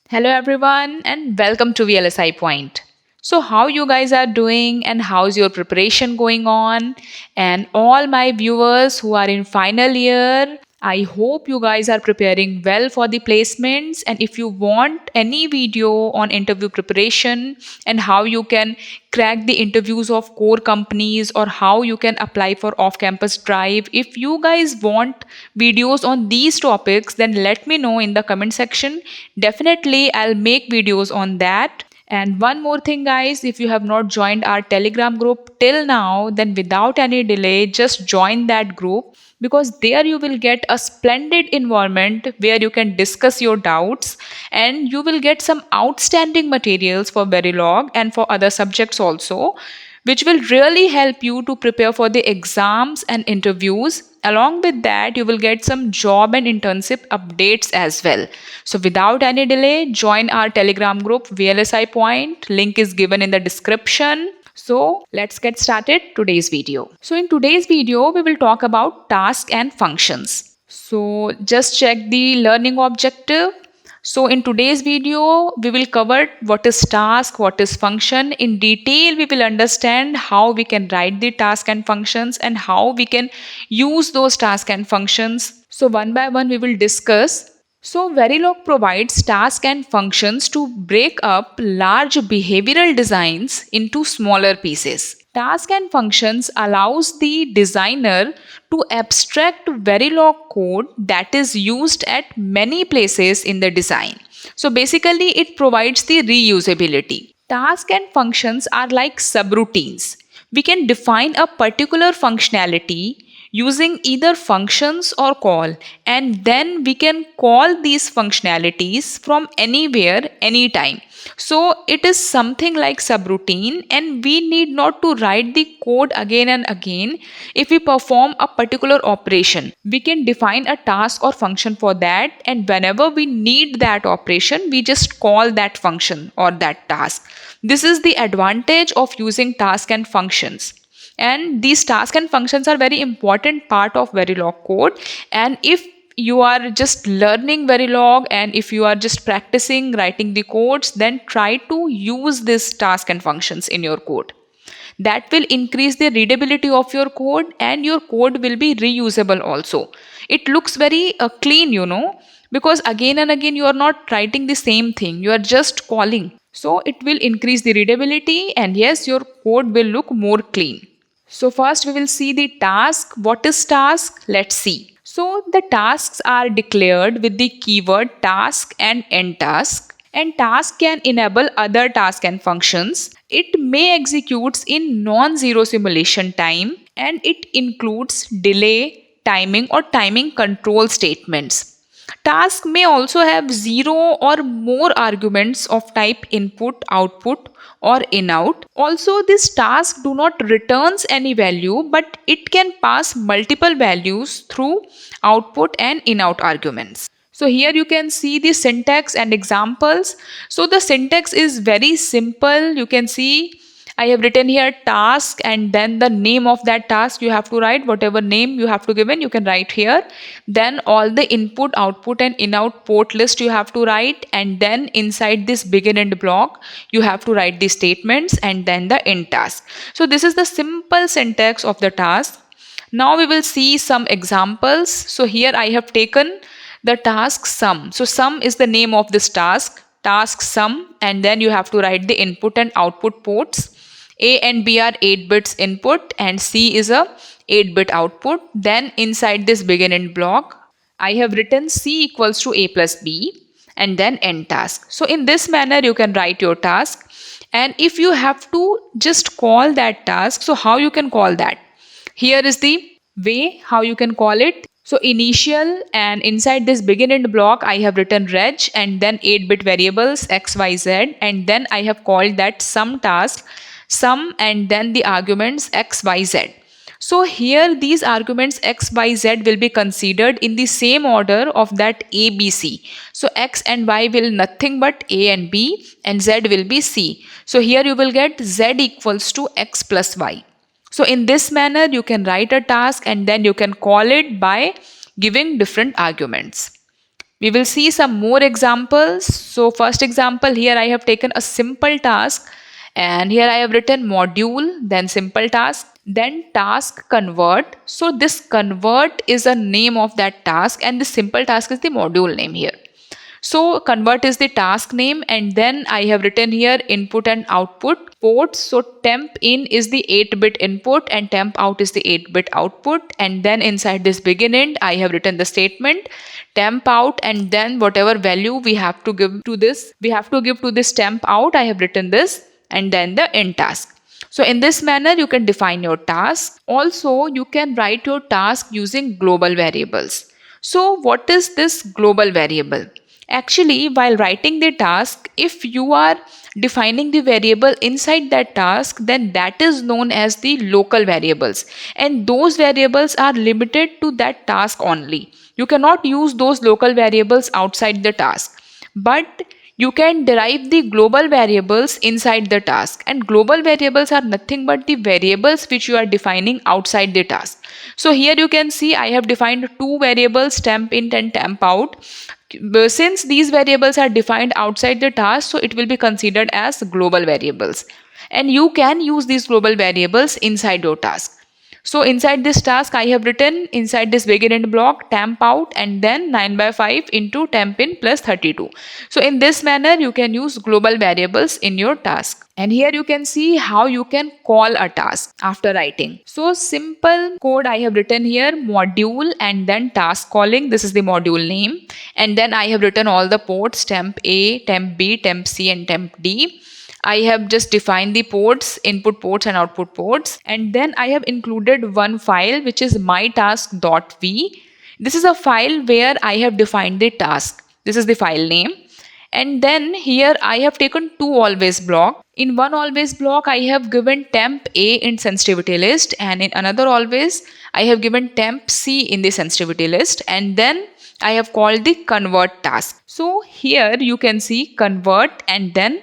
Hello everyone and welcome to VLSI Point. So how you guys are doing and how's your preparation going on? And all my viewers who are in final year, I hope you guys are preparing well for the placements, and if you want any video on interview preparation and how you can crack the interviews of core companies or how you can apply for off campus drive, if you guys want videos on these topics, then let me know in the comment section. Definitely I'll make videos on that. And one more thing, guys, if you have not joined our Telegram group till now, then without any delay, just join that group, because there you will get a splendid environment where you can discuss your doubts, and you will get some outstanding materials for Verilog and for other subjects also, which will really help you to prepare for the exams and interviews. Along with that, you will get some job and internship updates as well. So, without any delay, join our Telegram group VLSI Point. Link is given in the description. So, let's get started today's video. So, in today's video, we will talk about tasks and functions. So, just check the learning objective. So in today's video, we will cover what is task, what is function. In detail, we will understand how we can write the task and functions and how we can use those tasks and functions. So one by one, we will discuss. So Verilog provides tasks and functions to break up large behavioral designs into smaller pieces. Task and functions allows the designer to abstract Verilog code that is used at many places in the design. So basically it provides the reusability. Tasks and functions are like subroutines. We can define a particular functionality using either functions or call, and then we can call these functionalities from anywhere anytime. So it is something like subroutine, and we need not to write the code again and again. If we perform a particular operation, we can define a task or function for that, and whenever we need that operation, we just call that function or that task. This is the advantage of using task and functions. And these tasks and functions are very important part of Verilog code. And if you are just learning Verilog and if you are just practicing writing the codes, then try to use this task and functions in your code. That will increase the readability of your code, and your code will be reusable also. It looks very clean, because again and again you are not writing the same thing, you are just calling. So it will increase the readability, and yes, your code will look more clean. So first we will see the task. What is task? Let's see. So the tasks are declared with the keyword task and endtask. And task can enable other tasks and functions. It may execute in non-zero simulation time, and it includes delay, timing or timing control statements. Task may also have zero or more arguments of type input, output or in-out. Also, this task do not returns any value, but it can pass multiple values through output and in-out arguments. So here you can see the syntax and examples. So the syntax is very simple. You can see I have written here task, and then the name of that task you have to write, whatever name you have to give in, you can write here. Then all the input, output and in-out port list you have to write, and then inside this begin end block you have to write the statements and then the end task. So this is the simple syntax of the task. Now we will see some examples. So here I have taken the task sum. So sum is the name of this task sum, and then you have to write the input and output ports. A and B are 8 bits input and C is a 8-bit output. Then inside this begin end block, I have written C equals to A plus B and then end task. So in this manner, you can write your task. And if you have to just call that task, so how you can call that? Here is the way how you can call it. So initial, and inside this begin end block, I have written reg and then 8-bit variables x, y, z, and then I have called that sum task, sum and then the arguments x, y, z. So here these arguments x, y, z will be considered in the same order of that a, b, c. So x and y will nothing but a and b, and z will be c. So here you will get z equals to x plus y. So in this manner, you can write a task and then you can call it by giving different arguments. We will see some more examples. So first example, here I have taken a simple task, and here I have written module, then simple task, then task convert. So this convert is a name of that task, and the simple task is the module name here. So convert is the task name, and then I have written here input and output ports. So temp in is the 8-bit input and temp out is the 8-bit output. And then inside this begin end, I have written the statement temp out, and then whatever value we have to give to this, we have to give to this temp out. I have written this, and then the end task. So in this manner, you can define your task. Also, you can write your task using global variables. So what is this global variable? Actually, while writing the task, if you are defining the variable inside that task, then that is known as the local variables. And those variables are limited to that task only. You cannot use those local variables outside the task. But you can derive the global variables inside the task, and global variables are nothing but the variables which you are defining outside the task. So here you can see I have defined two variables, temp in and temp out. Since these variables are defined outside the task, so it will be considered as global variables, and you can use these global variables inside your task. So inside this task, I have written inside this begin end block temp out, and then 9/5 into temp in plus 32. So in this manner, you can use global variables in your task. And here you can see how you can call a task after writing. So simple code I have written here, module and then task calling. This is the module name. And then I have written all the ports, temp A, temp B, temp C and temp D. I have just defined the ports, input ports and output ports. And then I have included one file which is mytask.v. This is a file where I have defined the task. This is the file name. And then here I have taken two always block. In one always block, I have given temp A in sensitivity list, and in another always, I have given temp C in the sensitivity list, and then I have called the convert task. So here you can see convert and then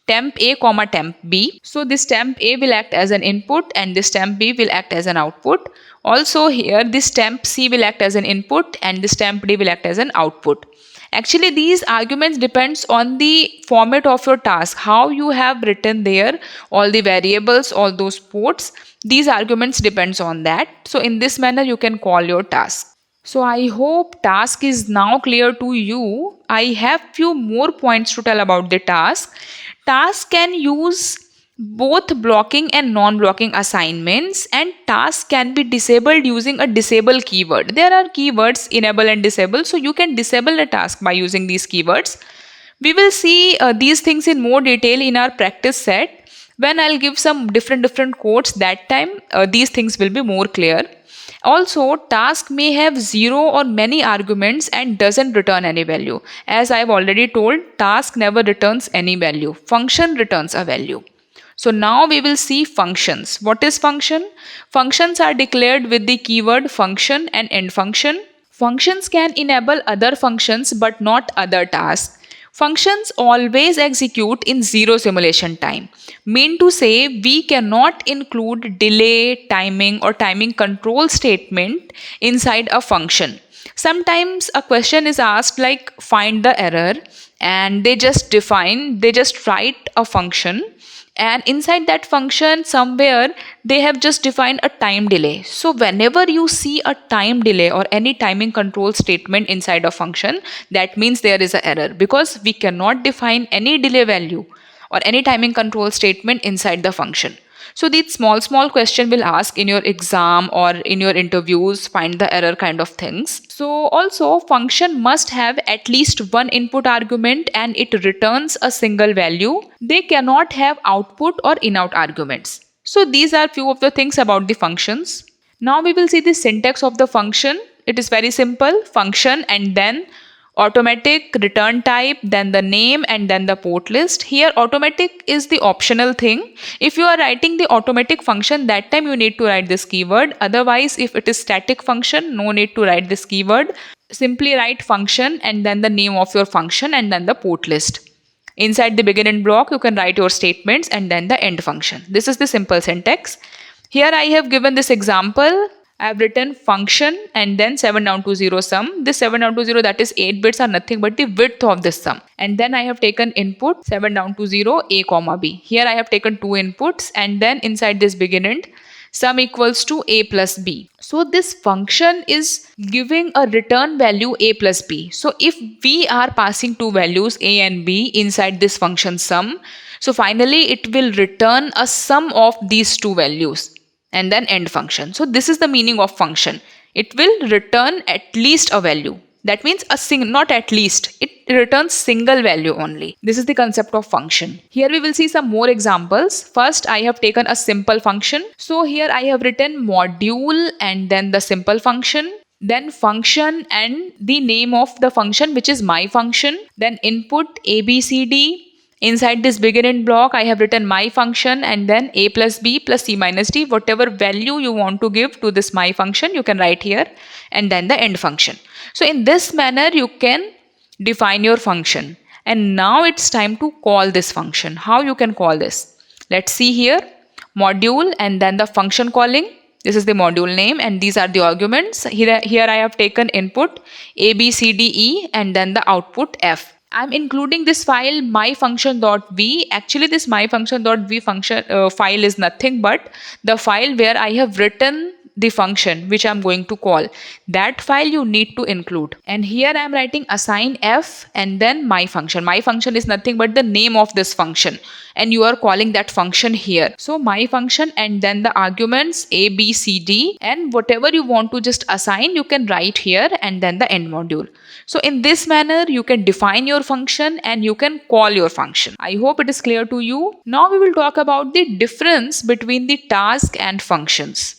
temp A comma temp B. So this temp A will act as an input and this temp B will act as an output. Also here this temp C will act as an input and this temp D will act as an output. Actually, these arguments depends on the format of your task, how you have written there all the variables, all those ports. These arguments depends on that. So in this manner, you can call your task. So I hope task is now clear to you. I have few more points to tell about the task. Task can use both blocking and non-blocking assignments, and task can be disabled using a disable keyword. There are keywords enable and disable, so you can disable a task by using these keywords. We will see these things in more detail in our practice set. When I'll give some different codes, that time these things will be more clear. Also, task may have 0 or many arguments and doesn't return any value. As I've already told, task never returns any value. Function returns a value. So now we will see functions. What is function? Functions are declared with the keyword function and end function. Functions can enable other functions but not other tasks. Functions always execute in zero simulation time. Mean to say, we cannot include delay, timing or timing control statement inside a function. Sometimes a question is asked like find the error, and they just write a function, and inside that function somewhere they have just defined a time delay. So whenever you see a time delay or any timing control statement inside a function, that means there is an error, because we cannot define any delay value or any timing control statement inside the function. So these small question will ask in your exam or in your interviews, find the error kind of things. So also function must have at least one input argument and it returns a single value. They cannot have output or in-out arguments. So these are few of the things about the functions. Now we will see the syntax of the function. It is very simple. Function and then automatic, return type, then the name and then the port list. Here automatic is the optional thing. If you are writing the automatic function, that time you need to write this keyword. Otherwise, if it is static function, no need to write this keyword. Simply write function and then the name of your function and then the port list. Inside the begin end block, you can write your statements and then the end function. This is the simple syntax. Here I have given this example. I have written function and then 7 down to 0 sum. This 7 down to 0, that is 8 bits, are nothing but the width of this sum. And then I have taken input 7 down to 0 a comma b. Here I have taken two inputs, and then inside this begin int sum equals to a plus b. So this function is giving a return value a plus b. So if we are passing two values a and b inside this function sum, so finally it will return a sum of these two values and then end function. So this is the meaning of function. It will return at least a value. That means not at least, it returns single value only. This is the concept of function. Here we will see some more examples. First, I have taken a simple function. So here I have written module and then the simple function, then function and the name of the function, which is my function, then input ABCD. Inside this begin int block, I have written my function and then a plus b plus c minus d. Whatever value you want to give to this my function, you can write here, and then the end function. So in this manner, you can define your function. And now it's time to call this function. How you can call this? Let's see here. Module and then the function calling. This is the module name and these are the arguments. Here I have taken input a, b, c, d, e and then the output f. I'm including this file myfunction.v. Actually, this myfunction.v file is nothing but the file where I have written the function which I'm going to call. That file you need to include. And here I'm writing assign f and then my function. My function is nothing but the name of this function. And you are calling that function here. So my function and then the arguments a, b, c, d and whatever you want to just assign, you can write here and then the end module. So in this manner, you can define your function and you can call your function. I hope it is clear to you. Now we will talk about the difference between the task and functions.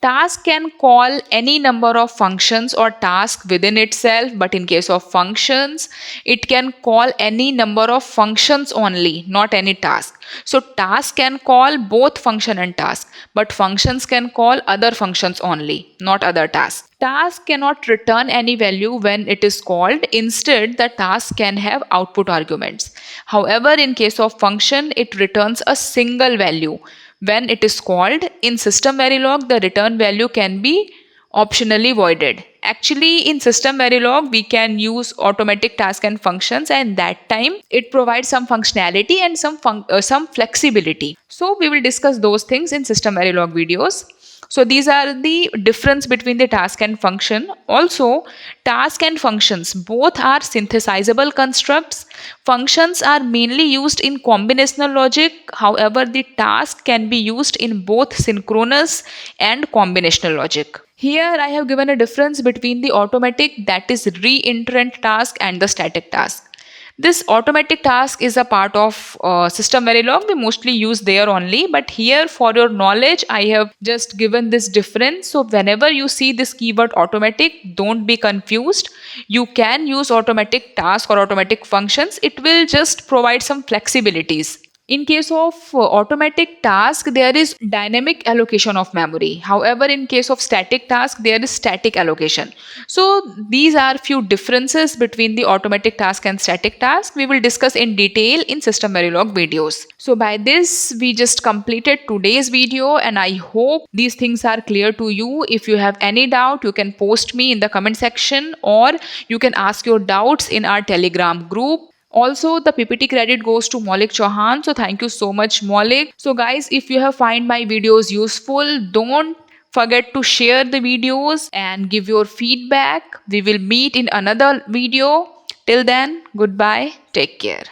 Task can call any number of functions or tasks within itself, but in case of functions, it can call any number of functions only, not any task. So task can call both function and task, but functions can call other functions only, not other tasks. Task cannot return any value when it is called. Instead, the task can have output arguments. However, in case of function, it returns a single value. When it is called, in system Verilog, the return value can be optionally voided. Actually, in system Verilog, we can use automatic task and functions, and that time it provides some functionality and some flexibility. So we will discuss those things in system Verilog videos. So these are the difference between the task and function. Also, task and functions both are synthesizable constructs. Functions are mainly used in combinational logic. However, the task can be used in both synchronous and combinational logic. Here I have given a difference between the automatic, that is reentrant task, and the static task. This automatic task is a part of system Verilog. We mostly use there only, but here for your knowledge, I have just given this difference. So whenever you see this keyword automatic, don't be confused. You can use automatic task or automatic functions. It will just provide some flexibilities. In case of automatic task, there is dynamic allocation of memory. However, in case of static task, there is static allocation. So these are few differences between the automatic task and static task. We will discuss in detail in system Verilog videos. So by this, we just completed today's video and I hope these things are clear to you. If you have any doubt, you can post me in the comment section or you can ask your doubts in our Telegram group. Also, the PPT credit goes to Maulik Chauhan. So thank you so much, Maulik. So guys, if you have find my videos useful, don't forget to share the videos and give your feedback. We will meet in another video. Till then, goodbye. Take care.